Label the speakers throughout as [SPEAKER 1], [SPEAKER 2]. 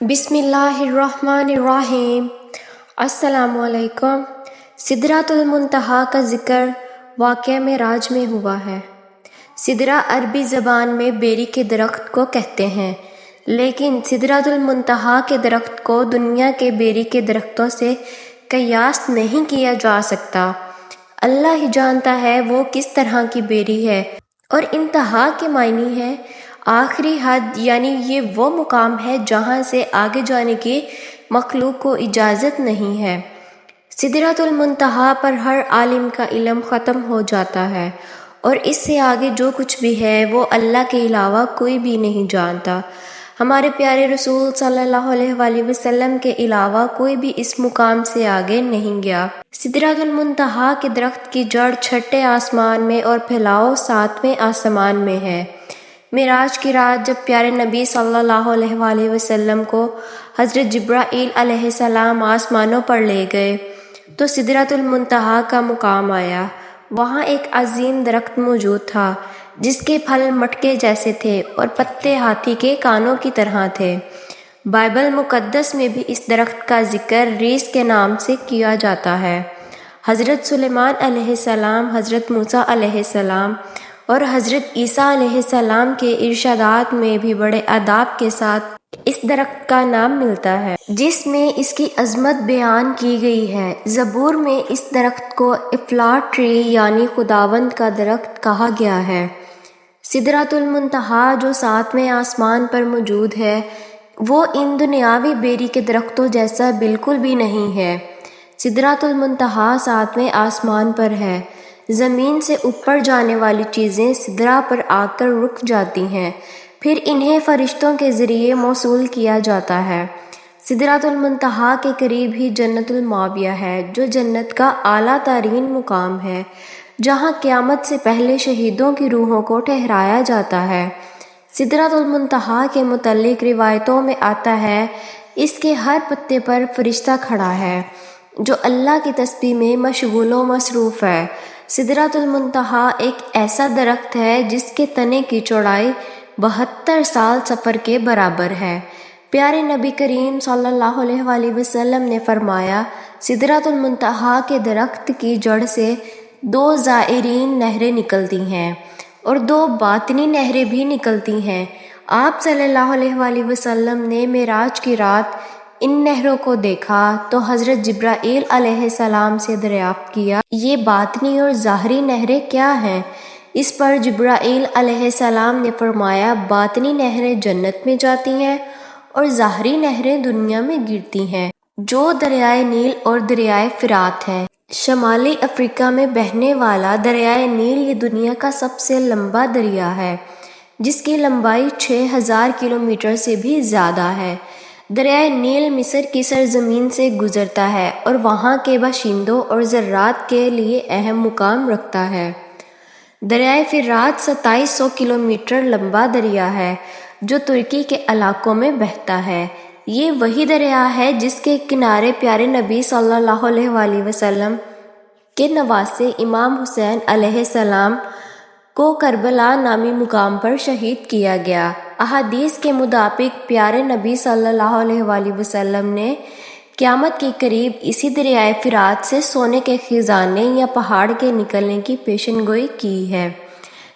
[SPEAKER 1] بسم اللہ الرحمن الرحیم۔ السلام علیکم۔ سدرۃ المنتہا کا ذکر واقعہ معراج میں ہوا ہے۔ سدرہ عربی زبان میں بیری کے درخت کو کہتے ہیں، لیکن سدرۃ المنتہا کے درخت کو دنیا کے بیری کے درختوں سے قیاس نہیں کیا جا سکتا۔ اللہ ہی جانتا ہے وہ کس طرح کی بیری ہے، اور انتہا کے معنی ہے آخری حد، یعنی یہ وہ مقام ہے جہاں سے آگے جانے کی مخلوق کو اجازت نہیں ہے۔ سدرۃ المنتہا پر ہر عالم کا علم ختم ہو جاتا ہے، اور اس سے آگے جو کچھ بھی ہے وہ اللہ کے علاوہ کوئی بھی نہیں جانتا۔ ہمارے پیارے رسول صلی اللہ علیہ وآلہ وسلم کے علاوہ کوئی بھی اس مقام سے آگے نہیں گیا۔ سدرۃ المنتہا کے درخت کی جڑ چھٹے آسمان میں اور پھیلاؤ ساتویں آسمان میں ہے۔ معراج کی رات جب پیارے نبی صلی اللہ علیہ وآلہ وسلم کو حضرت جبرائیل علیہ السلام آسمانوں پر لے گئے تو سدرۃ المنتہا کا مقام آیا۔ وہاں ایک عظیم درخت موجود تھا جس کے پھل مٹکے جیسے تھے اور پتے ہاتھی کے کانوں کی طرح تھے۔ بائبل مقدس میں بھی اس درخت کا ذکر ریس کے نام سے کیا جاتا ہے۔ حضرت سلیمان علیہ السلام، حضرت موسیٰ علیہ السلام اور حضرت عیسیٰ علیہ السلام کے ارشادات میں بھی بڑے ادب کے ساتھ اس درخت کا نام ملتا ہے، جس میں اس کی عظمت بیان کی گئی ہے۔ زبور میں اس درخت کو افلاٹ ٹری یعنی خداوند کا درخت کہا گیا ہے۔ سدرۃ المنتہا جو ساتویں آسمان پر موجود ہے وہ ان دنیاوی بیری کے درختوں جیسا بالکل بھی نہیں ہے۔ سدرۃ المنتہا ساتویں آسمان پر ہے۔ زمین سے اوپر جانے والی چیزیں سدرہ پر آ کر رک جاتی ہیں، پھر انہیں فرشتوں کے ذریعے موصول کیا جاتا ہے۔ سدرۃ المنتہا کے قریب ہی جنت المأویہ ہے، جو جنت کا اعلیٰ ترین مقام ہے، جہاں قیامت سے پہلے شہیدوں کی روحوں کو ٹھہرایا جاتا ہے۔ سدرۃ المنتہا کے متعلق روایتوں میں آتا ہے، اس کے ہر پتے پر فرشتہ کھڑا ہے جو اللہ کی تسبیح میں مشغول و مصروف ہے۔ سدرۃ المنتہا ایک ایسا درخت ہے جس کے تنے کی چوڑائی 72 سال سفر کے برابر ہے۔ پیارے نبی کریم صلی اللہ علیہ وآلہ وسلم نے فرمایا، سدرۃ المنتہا کے درخت کی جڑ سے 2 ظاہرین نہریں نکلتی ہیں اور 2 باطنی نہریں بھی نکلتی ہیں۔ آپ صلی اللہ علیہ وآلہ وسلم نے معراج کی رات ان نہروں کو دیکھا تو حضرت جبرائیل علیہ السلام سے دریافت کیا، یہ باطنی اور ظاہری نہریں کیا ہیں؟ اس پر جبرائیل علیہ السلام نے فرمایا، باطنی نہریں جنت میں جاتی ہیں اور ظاہری نہریں دنیا میں گرتی ہیں، جو دریائے نیل اور دریائے فرات ہیں۔ شمالی افریقہ میں بہنے والا دریائے نیل یہ دنیا کا سب سے لمبا دریا ہے، جس کی لمبائی 6000 کلومیٹر سے بھی زیادہ ہے۔ دریائے نیل مصر کی سرزمین سے گزرتا ہے اور وہاں کے باشندوں اور زراعت کے لیے اہم مقام رکھتا ہے۔ دریائے فرات 2700 کلومیٹر لمبا دریا ہے جو ترکی کے علاقوں میں بہتا ہے۔ یہ وہی دریا ہے جس کے کنارے پیارے نبی صلی اللہ علیہ وآلہ وسلم کے نواسے امام حسین علیہ السلام کو کربلا نامی مقام پر شہید کیا گیا۔ احادیث کے مطابق پیارے نبی صلی اللہ علیہ وآلہ وسلم نے قیامت کے قریب اسی دریائے فرات سے سونے کے خزانے یا پہاڑ کے نکلنے کی پیشن گوئی کی ہے۔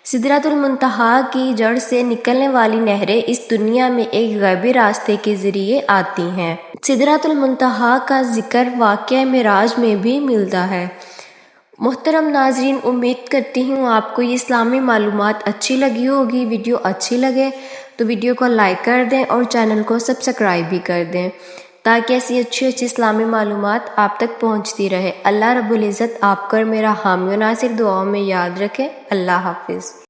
[SPEAKER 1] سدرۃ المنتہا کی جڑ سے نکلنے والی نہریں اس دنیا میں ایک غیبی راستے کے ذریعے آتی ہیں۔ سدرۃ المنتہا کا ذکر واقعہ معراج میں بھی ملتا ہے۔ محترم ناظرین، امید کرتی ہوں آپ کو یہ اسلامی معلومات اچھی لگی ہوگی۔ ویڈیو اچھی لگے تو ویڈیو کو لائک کر دیں اور چینل کو سبسکرائب بھی کر دیں تاکہ ایسی اچھی اسلامی معلومات آپ تک پہنچتی رہے۔ اللہ رب العزت آپ کو اور میرا حامی و ناصر دعاؤں میں یاد رکھے۔ اللہ حافظ۔